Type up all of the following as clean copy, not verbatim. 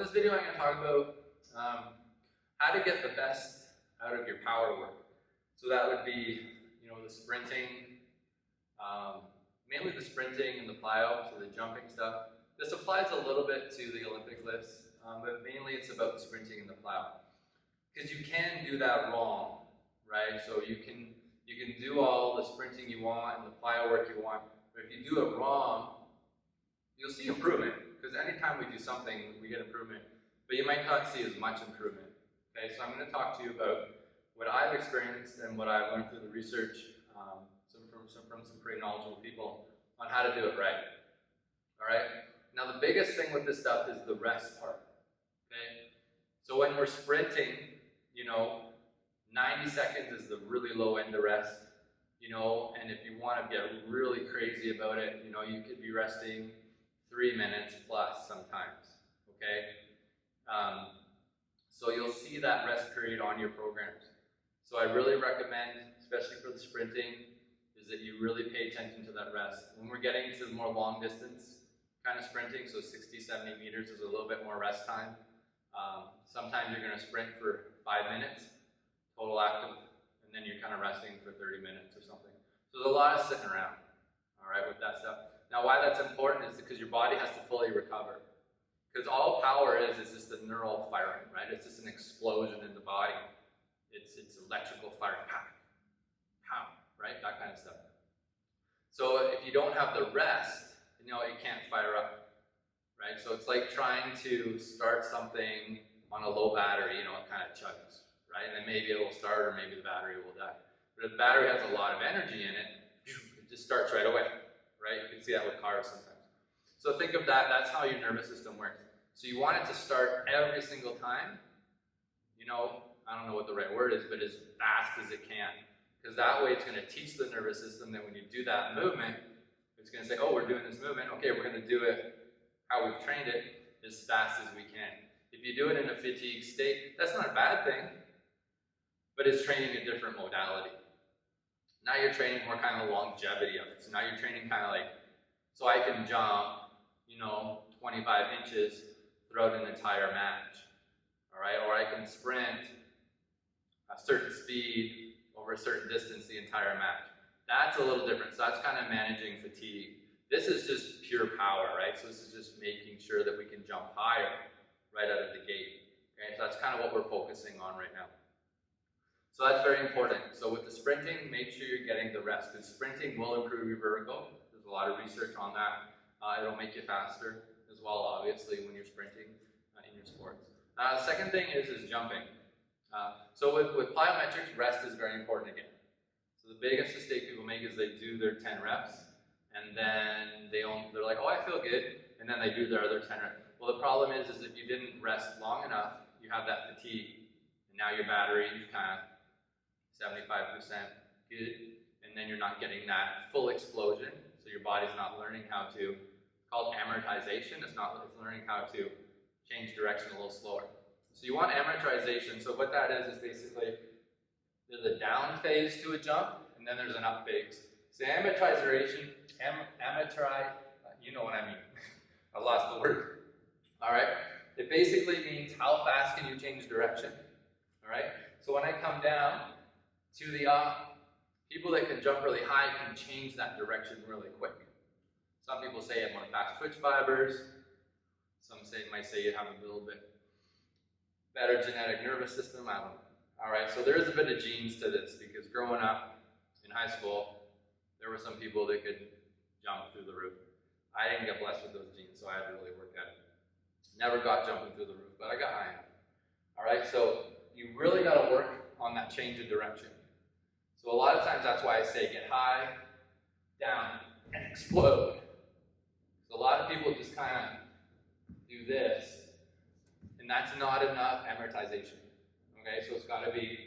this video I'm going to talk about how to get the best out of your power work. So that would be, the sprinting, mainly the sprinting and the plyo, so the jumping stuff. This applies a little bit to the Olympic lifts, but mainly it's about the sprinting and the plyo. Because you can do that wrong, right? So you can do all the sprinting you want and the plyo work you want, but if you do it wrong, you'll see improvement. Because anytime we do something, we get improvement, but you might not see as much improvement. Okay, so I'm going to talk to you about what I've experienced and what I've learned through the research from some pretty knowledgeable people on how to do it right. All right. Now the biggest thing with this stuff is the rest part. Okay. So when we're sprinting, 90 seconds is the really low end of rest. And if you want to get really crazy about it, you could be resting 3 minutes plus sometimes. Okay. So you'll see that rest period on your programs. So I really recommend, especially for the sprinting, is that you really pay attention to that rest. When we're getting to the more long distance kind of sprinting, so 60, 70 meters is a little bit more rest time. Sometimes you're going to sprint for 5 minutes, total active, and then you're kind of resting for 30 minutes or something. So there's a lot of sitting around, all right, with that stuff. Now why that's important is because your body has to fully recover. Because all power is just the neural firing, right? It's just an explosion in the body. It's electrical fire, pow, right? That kind of stuff. So if you don't have the rest, it can't fire up, right? So it's like trying to start something on a low battery, it kind of chugs, right? And then maybe it will start or maybe the battery will die. But if the battery has a lot of energy in it, it just starts right away, right? You can see that with cars sometimes. So think of that, that's how your nervous system works. So you want it to start every single time, I don't know what the right word is, but as fast as it can. Because that way it's going to teach the nervous system that when you do that movement, it's going to say, oh, we're doing this movement, okay, we're going to do it how we've trained it as fast as we can. If you do it in a fatigued state, that's not a bad thing, but it's training a different modality. Now you're training more kind of longevity of it. So now you're training kind of like, so I can jump, 25 inches throughout an entire match, all right? Or I can sprint a certain speed over a certain distance the entire match. That's a little different. So that's kind of managing fatigue. This is just pure power, right? So this is just making sure that we can jump higher right out of the gate. Okay, so that's kind of what we're focusing on right now. So that's very important. So with the sprinting, make sure you're getting the rest, because sprinting will improve your vertical. There's a lot of research on that. It'll make you faster as well, obviously, when you're sprinting in your sports. Second thing is jumping. So with plyometrics, rest is very important again. So the biggest mistake people make is they do their 10 reps, and then they're like, oh, I feel good, and then they do their other 10 reps. Well, the problem is if you didn't rest long enough, you have that fatigue, and now your battery is kind of 75% good, and then you're not getting that full explosion, so your body's not learning how to, it's called amortization, it's learning how to change direction a little slower. So you want amortization. So what that is basically, there's a down phase to a jump, and then there's an up phase. So amortization, you know what I mean. I lost the word. All right. It basically means how fast can you change direction. All right. So when I come down to the up, people that can jump really high can change that direction really quick. Some people say you have more fast twitch fibers. Some might say you have a little bit better genetic nervous system, I don't know. All right, so there is a bit of genes to this, because growing up in high school, there were some people that could jump through the roof. I didn't get blessed with those genes, so I had to really work at it. Never got jumping through the roof, but I got high enough. All right, so you really got to work on that change of direction. So a lot of times that's why I say get high, down, and explode. So a lot of people just kind of do this, and that's not enough amortization. Okay, so it's got to be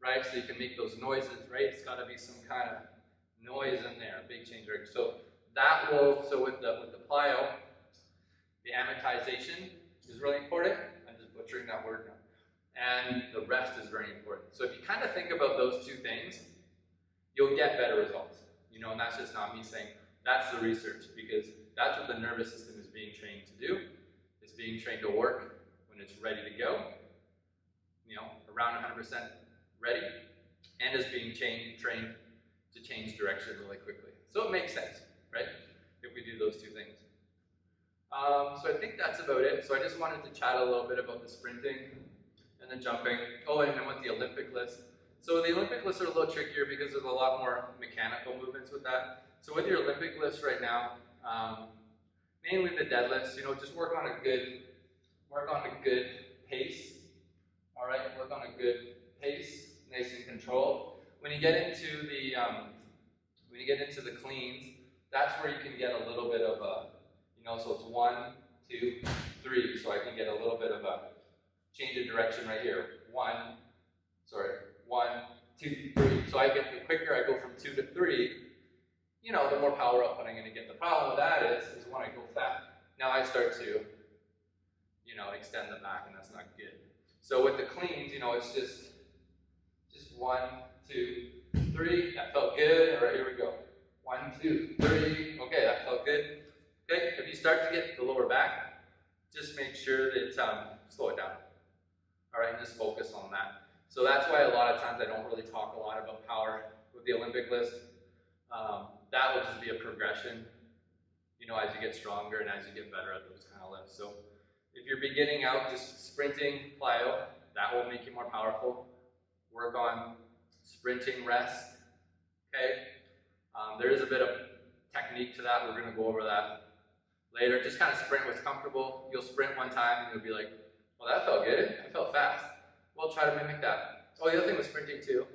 right, so you can make those noises, right? It's got to be some kind of noise in there, a big change, right? So that will, so with the plyo, the amortization is really important. I'm just butchering that word now. And the rest is very important. So if you kind of think about those two things, you'll get better results. And that's just not me saying, that's the research, because that's what the nervous system is being trained to do. is being trained to work when it's ready to go, around 100% ready, and is being trained to change direction really quickly. So it makes sense, right? If we do those two things. So I think that's about it. So I just wanted to chat a little bit about the sprinting and the jumping. Oh, and then with the Olympic list. So the Olympic lists are a little trickier because there's a lot more mechanical movements with that. So with your Olympic list right now, mainly the deadlifts, just work on a good pace. All right, work on a good pace, nice and controlled. When you get into the cleans, that's where you can get a little bit of a, so it's 1, 2, 3. So I can get a little bit of a change of direction right here. 1, 2, 3. So the quicker I go from 2 to 3, the more power output I'm going to get. The problem with that is when I go fast, now I start to, extend the back, and that's not good. So with the cleans, it's just 1, 2, 3. That felt good. All right, here we go. 1, 2, 3. Okay, that felt good. Okay, if you start to get the lower back, just make sure that slow it down. All right, just focus on that. So that's why a lot of times I don't really talk a lot about power with the Olympic list. That will just be a progression, as you get stronger and as you get better at those kind of lifts. So if you're beginning out just sprinting plyo, that will make you more powerful. Work on sprinting rest, okay? There is a bit of technique to that. We're going to go over that later. Just kind of sprint what's comfortable. You'll sprint one time and you'll be like, well, that felt good. I felt fast. Well, try to mimic that. Oh, the other thing with sprinting too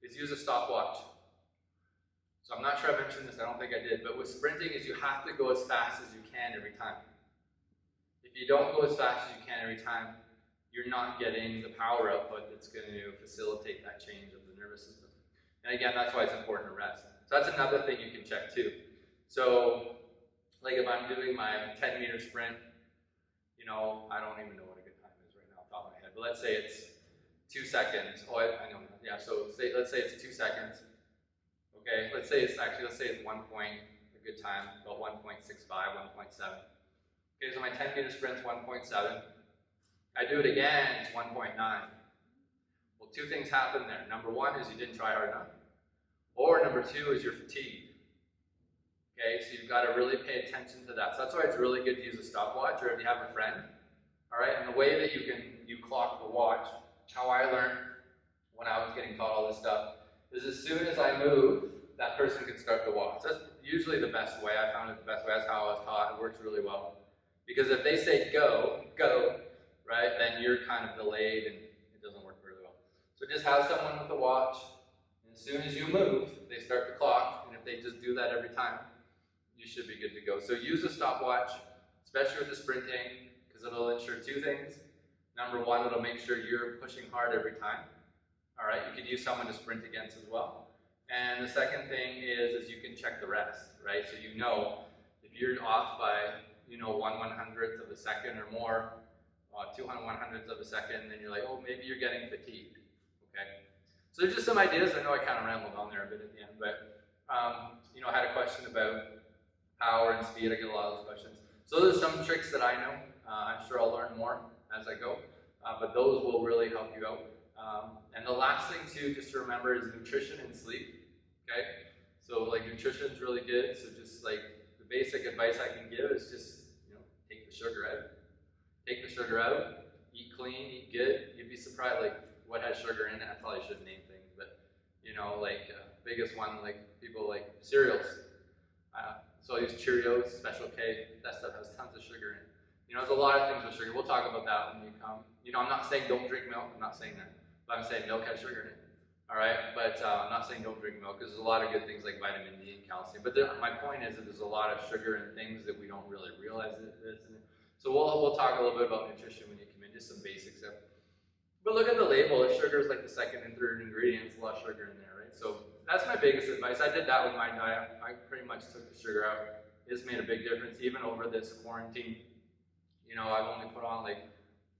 is use a stopwatch. So I'm not sure I mentioned this, I don't think I did, but with sprinting is you have to go as fast as you can every time. If you don't go as fast as you can every time, you're not getting the power output that's going to facilitate that change of the nervous system. And again, that's why it's important to rest. So that's another thing you can check too. So, like if I'm doing my 10-meter sprint, I don't even know what a good time is right now off the top of my head, but let's say it's 2 seconds. Oh, I know. Yeah, so let's say it's 2 seconds. Okay, let's say it's 1 point, a good time, about 1.65, 1.7. Okay, so my 10-meter sprint's 1.7. I do it again, it's 1.9. Well, two things happen there. Number one is you didn't try hard enough. Or number two is you're fatigued. Okay, so you've got to really pay attention to that. So that's why it's really good to use a stopwatch, or if you have a friend. All right, and the way that you clock the watch, how I learned when I was getting taught all this stuff, is as soon as I move, that person can start the watch. That's usually the best way. I found it the best way. That's how I was taught. It works really well. Because if they say go, right, then you're kind of delayed and it doesn't work really well. So just have someone with a watch, and as soon as you move, they start the clock, and if they just do that every time, you should be good to go. So use a stopwatch, especially with the sprinting, because it'll ensure two things. Number one, it'll make sure you're pushing hard every time. All right, you could use someone to sprint against as well. And the second thing is you can check the rest, right? So if you're off by 1/100th of a second or more, 2/100th of a second, then you're like, oh, maybe you're getting fatigued. Okay. So there's just some ideas. I know I kind of rambled on there a bit at the end, but I had a question about power and speed. I get a lot of those questions. So those are some tricks that I know. I'm sure I'll learn more as I go, but those will really help you out. And the last thing too, just to remember, is nutrition and sleep. Okay, so nutrition is really good. So just the basic advice I can give is just take the sugar out. Take the sugar out. Eat clean. Eat good. You'd be surprised what has sugar in it. I probably shouldn't name things, but biggest one people like cereals. So I use Cheerios, Special K. That stuff has tons of sugar in it. There's a lot of things with sugar. We'll talk about that when you come. I'm not saying don't drink milk. I'm not saying that. But I'm saying milk has sugar in it. All right? But I'm not saying don't drink milk, because there's a lot of good things like vitamin D and calcium. But my point is that there's a lot of sugar and things that we don't really realize that's in it. So we'll talk a little bit about nutrition when you come in, just some basic stuff. But look at the label. If sugar is the second and third ingredient, it's a lot of sugar in there, right? So that's my biggest advice. I did that with my diet. I pretty much took the sugar out. It's made a big difference, even over this quarantine. I've only put on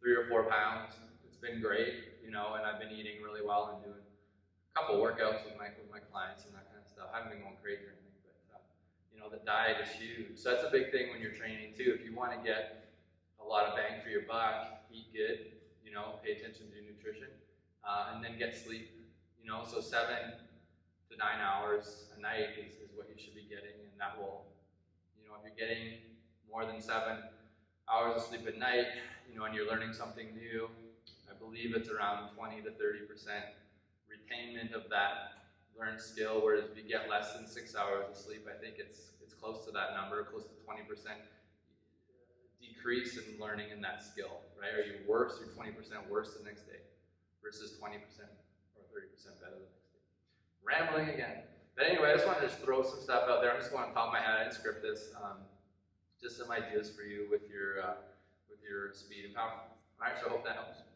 3 or 4 pounds. It's been great, and I've been eating really well and doing a couple workouts with my clients and that kind of stuff. I haven't been going crazy or anything, but the diet is huge. So that's a big thing when you're training too. If you want to get a lot of bang for your buck, eat good, you know, pay attention to your nutrition, and then get sleep, you know, so 7 to 9 hours a night is what you should be getting, and that will, you know, if you're getting more than 7 hours of sleep at night, you know, and you're learning something new, I believe it's around 20 to 30% retainment of that learned skill, whereas if you get less than 6 hours of sleep, I think it's close to that number, close to 20% decrease in learning in that skill, right? Are you worse? You're 20% worse the next day versus 20% or 30% better the next day. Rambling again. But anyway, I just wanted to just throw some stuff out there. I'm just going on top of my head. I didn't script this. Just some ideas for you with your speed and power. All right, so I hope that helps.